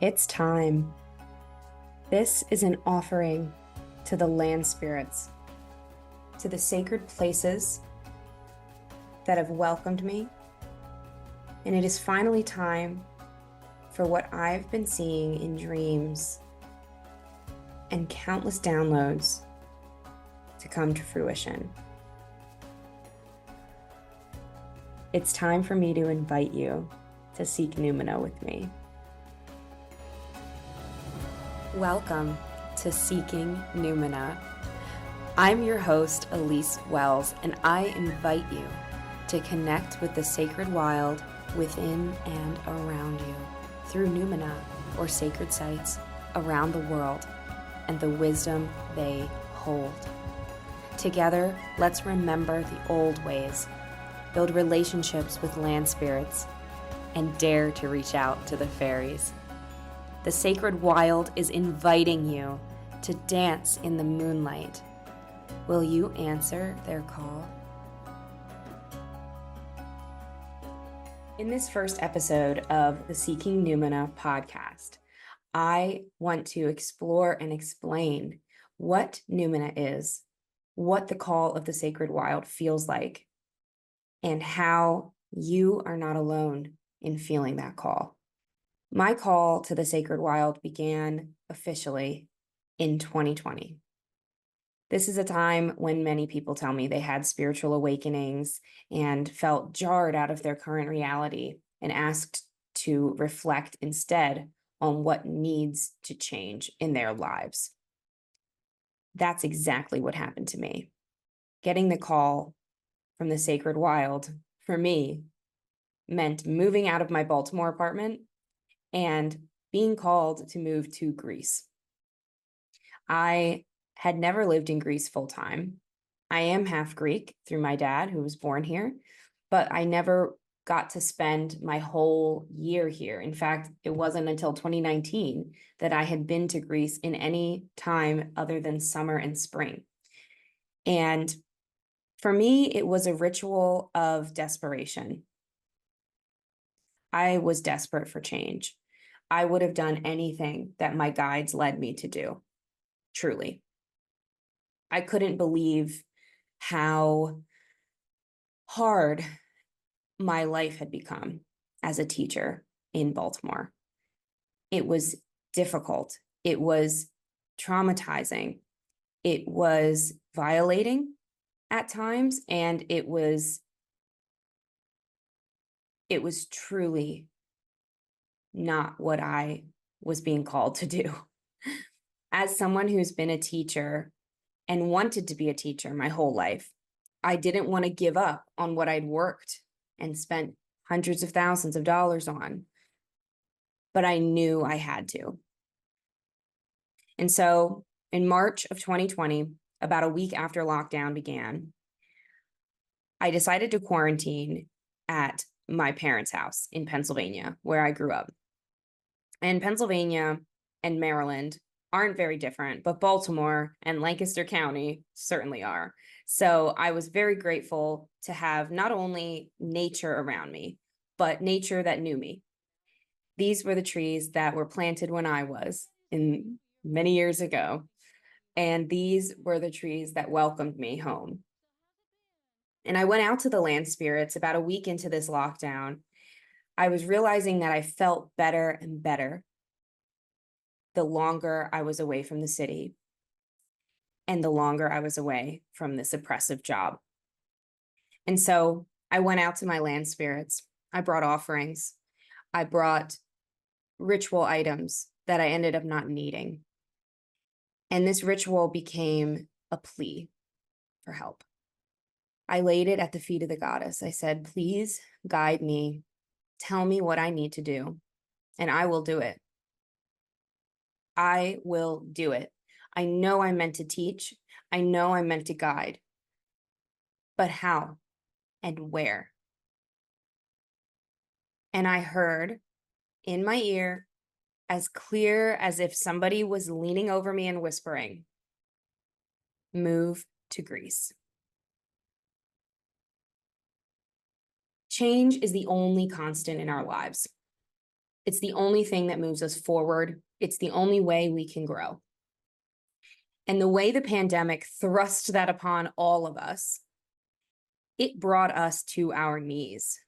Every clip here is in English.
It's time. This is an offering to the land spirits, to the sacred places that have welcomed me, and it is finally time for what I've been seeing in dreams and countless downloads to come to fruition. It's time for me to invite you to seek Numina with me. Welcome to Seeking Numina. I'm your host, Elyse Wells, and I invite you to connect with the sacred wild within and around you through Numina, or sacred sites around the world, and the wisdom they hold. Together, let's remember the old ways, build relationships with land spirits, and dare to reach out to the fairies. The sacred wild is inviting you to dance in the moonlight. Will you answer their call? In this first episode of the Seeking Numina podcast, I want to explore and explain what Numina is, what the call of the sacred wild feels like, and how you are not alone in feeling that call. My call to the sacred wild began officially in 2020. This is a time when many people tell me they had spiritual awakenings and felt jarred out of their current reality and asked to reflect instead on what needs to change in their lives. That's exactly what happened to me. Getting the call from the sacred wild, for me, meant moving out of my Baltimore apartment and being called to move to Greece. I had never lived in Greece full time. I am half Greek through my dad, who was born here, but I never got to spend my whole year here. In fact, it wasn't until 2019 that I had been to Greece in any time other than summer and spring. And for me, it was a ritual of desperation. I was desperate for change. I would have done anything that my guides led me to do, truly. I couldn't believe how hard my life had become as a teacher in Baltimore. It was difficult. It was traumatizing. It was violating at times, and it was truly not what I was being called to do. As someone who's been a teacher and wanted to be a teacher my whole life, I didn't want to give up on what I'd worked and spent hundreds of thousands of dollars on, but I knew I had to. And so in March of 2020, about a week after lockdown began, I decided to quarantine at my parents' house in Pennsylvania, where I grew up. And Pennsylvania and Maryland aren't very different, but Baltimore and Lancaster County certainly are. So I was very grateful to have not only nature around me, but nature that knew me. These were the trees that were planted when I was in many years ago. And these were the trees that welcomed me home. And I went out to the land spirits about a week into this lockdown. I was realizing that I felt better and better the longer I was away from the city and the longer I was away from this oppressive job. And so I went out to my land spirits. I brought offerings. I brought ritual items that I ended up not needing. And this ritual became a plea for help. I laid it at the feet of the goddess. I said, please guide me. Tell me what I need to do, and I will do it. I will do it. I know I'm meant to teach. I know I'm meant to guide. But how and where? And I heard in my ear, as clear as if somebody was leaning over me and whispering, move to Greece. Change is the only constant in our lives. It's the only thing that moves us forward. It's the only way we can grow. And the way the pandemic thrust that upon all of us, it brought us to our knees.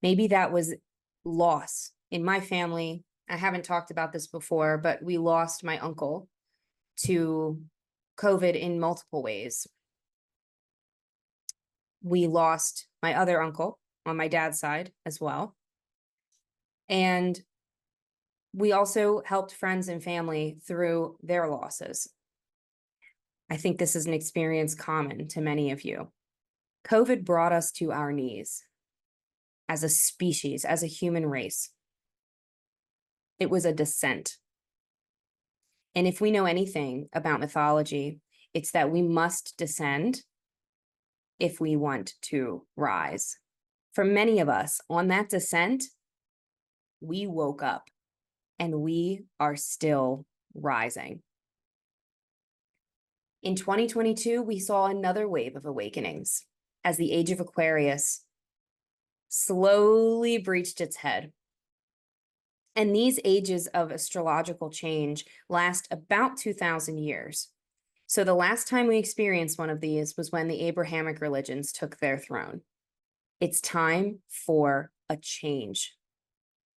Maybe that was loss. In my family, I haven't talked about this before, but we lost my uncle to COVID in multiple ways. We lost my other uncle on my dad's side as well. And we also helped friends and family through their losses. I think this is an experience common to many of you. COVID brought us to our knees as a species, as a human race. It was a descent. And if we know anything about mythology, it's that we must descend if we want to rise. For many of us, on that descent, we woke up and we are still rising. In 2022, we saw another wave of awakenings as the age of Aquarius slowly breached its head. And these ages of astrological change last about 2,000 years. So the last time we experienced one of these was when the Abrahamic religions took their throne. It's time for a change.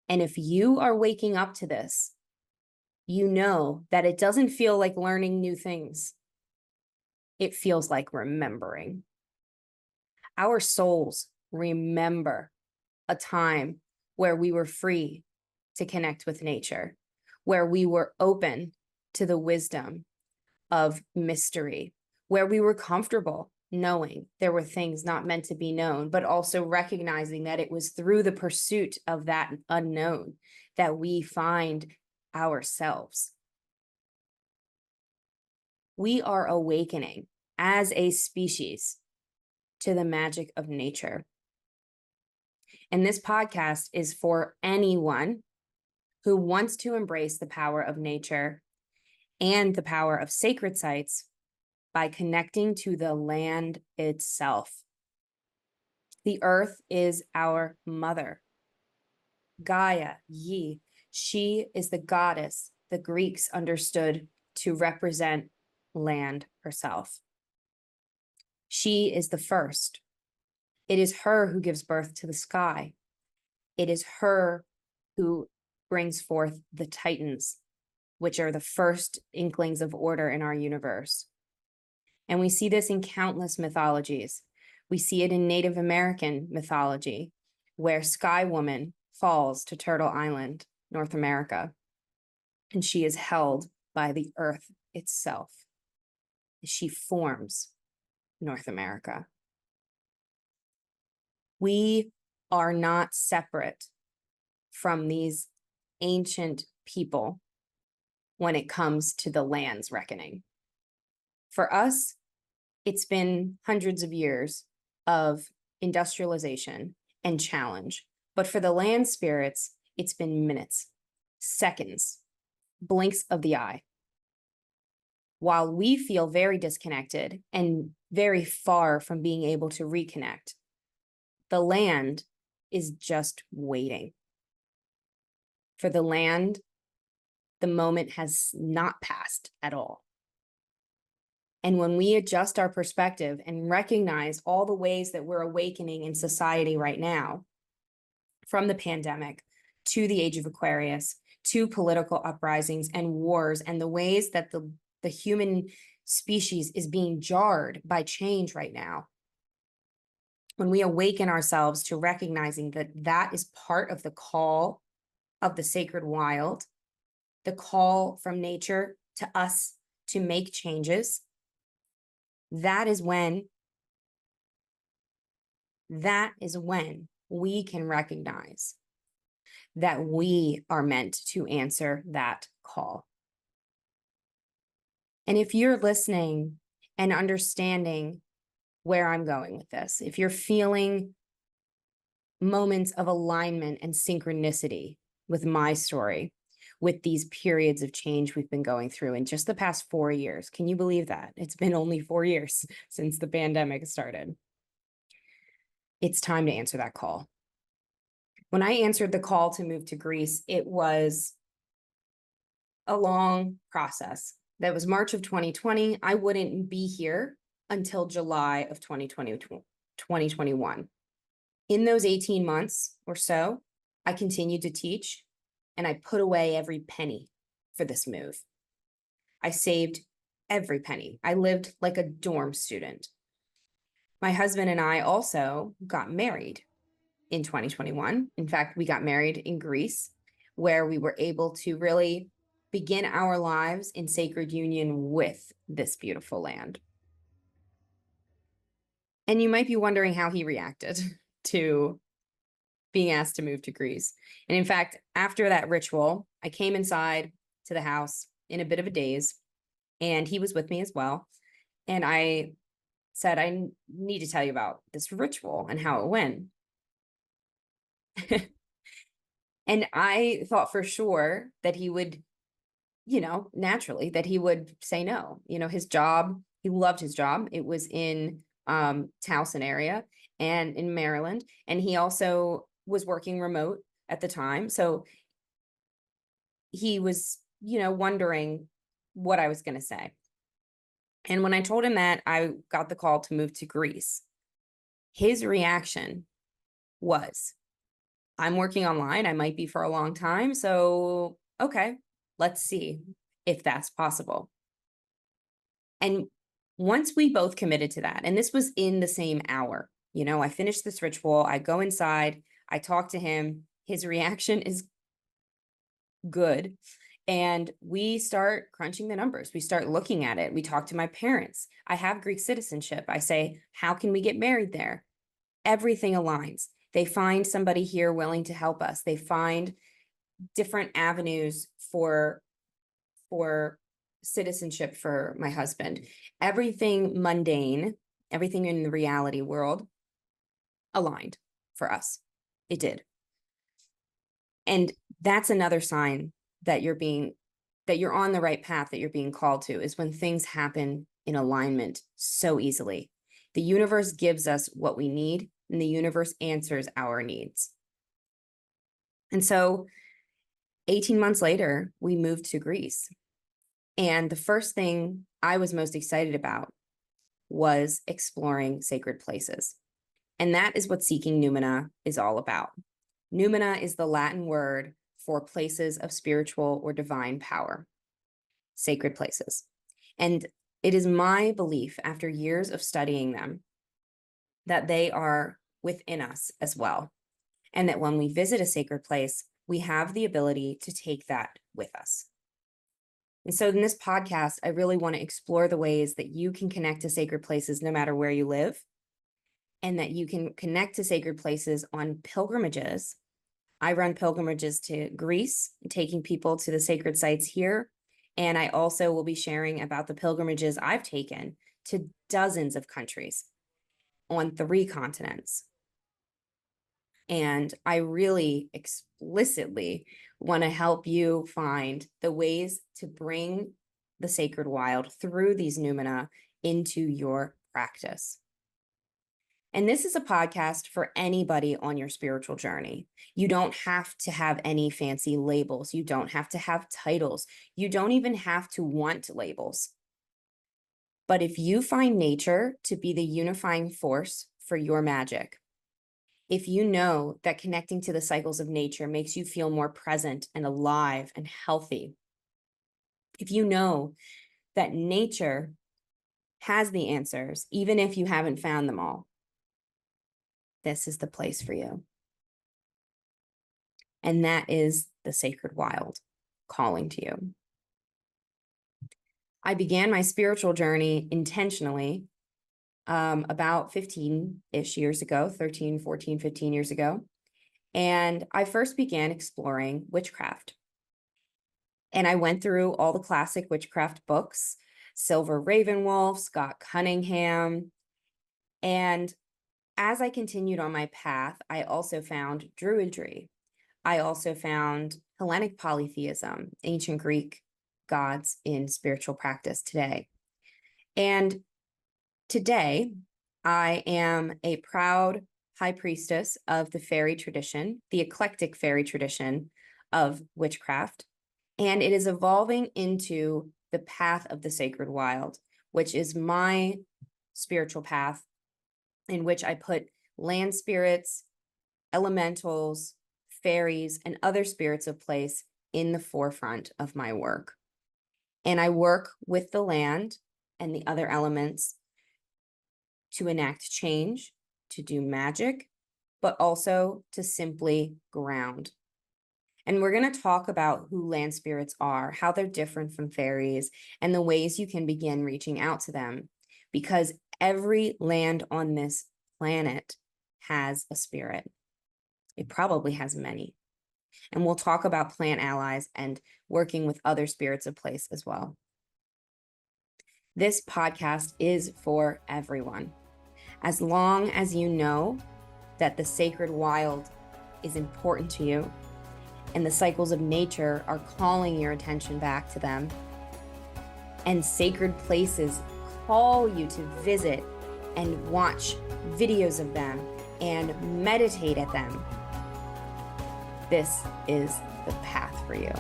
And if you are waking up to this, you know that it doesn't feel like learning new things. It feels like remembering. Our souls remember a time where we were free to connect with nature, where we were open to the wisdom of mystery, where we were comfortable knowing there were things not meant to be known, but also recognizing that it was through the pursuit of that unknown that we find ourselves. We are awakening as a species to the magic of nature. And this podcast is for anyone who wants to embrace the power of nature and the power of sacred sites by connecting to the land itself. The earth is our mother. Gaia, Yi, she is the goddess the Greeks understood to represent land herself. She is the first. It is her who gives birth to the sky. It is her who brings forth the Titans, which are the first inklings of order in our universe. And we see this in countless mythologies. We see it in Native American mythology, where Sky Woman falls to Turtle Island, North America, and she is held by the earth itself. She forms North America. We are not separate from these ancient people when it comes to the land's reckoning. For us, it's been hundreds of years of industrialization and challenge. But for the land spirits, it's been minutes, seconds, blinks of the eye. While we feel very disconnected and very far from being able to reconnect, the land is just waiting. For the land, the moment has not passed at all. And when we adjust our perspective and recognize all the ways that we're awakening in society right now, from the pandemic to the age of Aquarius, to political uprisings and wars, and the ways that the human species is being jarred by change right now, when we awaken ourselves to recognizing that that is part of the call of the sacred wild, the call from nature to us to make changes, that is when we can recognize that we are meant to answer that call. And if you're listening and understanding where I'm going with this, if you're feeling moments of alignment and synchronicity with my story, with these periods of change we've been going through in just the past 4 years, can you believe that? It's been only 4 years since the pandemic started. It's time to answer that call. When I answered the call to move to Greece, it was a long process. That was March of 2020. I wouldn't be here until July of 2021. In those 18 months or so, I continued to teach, and I put away every penny for this move. I saved every penny. I lived like a dorm student. My husband and I also got married in 2021. In fact, we got married in Greece, where we were able to really begin our lives in sacred union with this beautiful land. And you might be wondering how he reacted to being asked to move to Greece. And in fact, after that ritual, I came inside to the house in a bit of a daze, and he was with me as well. And I said, I need to tell you about this ritual and how it went. And I thought for sure that he would, naturally, that he would say no. His job, he loved his job. It was in Towson area and in Maryland. And he also was working remote at the time. So he was, wondering what I was going to say. And when I told him that I got the call to move to Greece, his reaction was, I'm working online. I might be for a long time. So, okay, let's see if that's possible. And once we both committed to that, and this was in the same hour, I finished this ritual, I go inside, I talk to him, his reaction is good. And we start crunching the numbers. We start looking at it. We talk to my parents. I have Greek citizenship. I say, how can we get married there? Everything aligns. They find somebody here willing to help us. They find different avenues for citizenship for my husband. Everything mundane, everything in the reality world aligned for us. It did. And that's another sign that you're on the right path, that you're being called to, is when things happen in alignment so easily. The universe gives us what we need, and the universe answers our needs. And so 18 months later, we moved to Greece. And the first thing I was most excited about was exploring sacred places. And that is what Seeking Numina is all about. Numina is the Latin word for places of spiritual or divine power, sacred places. And it is my belief, after years of studying them, that they are within us as well. And that when we visit a sacred place, we have the ability to take that with us. And so in this podcast, I really want to explore the ways that you can connect to sacred places no matter where you live, and that you can connect to sacred places on pilgrimages. I run pilgrimages to Greece, taking people to the sacred sites here. And I also will be sharing about the pilgrimages I've taken to dozens of countries on 3 continents. And I really explicitly want to help you find the ways to bring the sacred wild through these numina into your practice. And this is a podcast for anybody on your spiritual journey. You don't have to have any fancy labels. You don't have to have titles. You don't even have to want labels. But if you find nature to be the unifying force for your magic, if you know that connecting to the cycles of nature makes you feel more present and alive and healthy, if you know that nature has the answers, even if you haven't found them all, this is the place for you. And that is the sacred wild calling to you. I began my spiritual journey intentionally about 15-ish years ago, 13, 14, 15 years ago. And I first began exploring witchcraft. And I went through all the classic witchcraft books, Silver Ravenwolf, Scott Cunningham. And as I continued on my path, I also found Druidry. I also found Hellenic polytheism, ancient Greek gods in spiritual practice today. And today, I am a proud high priestess of the fairy tradition, the eclectic fairy tradition of witchcraft, and it is evolving into the path of the sacred wild, which is my spiritual path in which I put land spirits, elementals, fairies, and other spirits of place in the forefront of my work. And I work with the land and the other elements to enact change, to do magic, but also to simply ground. And we're going to talk about who land spirits are, how they're different from fairies, and the ways you can begin reaching out to them. Because every land on this planet has a spirit. It probably has many. And we'll talk about plant allies and working with other spirits of place as well. This podcast is for everyone. As long as you know that the sacred wild is important to you and the cycles of nature are calling your attention back to them, and sacred places call you to visit and watch videos of them and meditate at them, this is the path for you.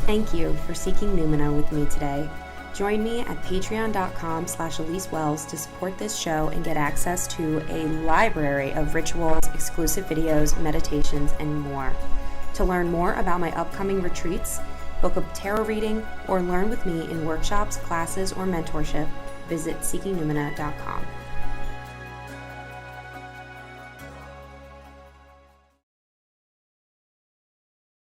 Thank you for seeking Numina with me today. Join me at patreon.com/Elyse Wells to support this show and get access to a library of rituals, exclusive videos, meditations, and more. To learn more about my upcoming retreats, book a tarot reading, or learn with me in workshops, classes, or mentorship, visit seekingnumina.com.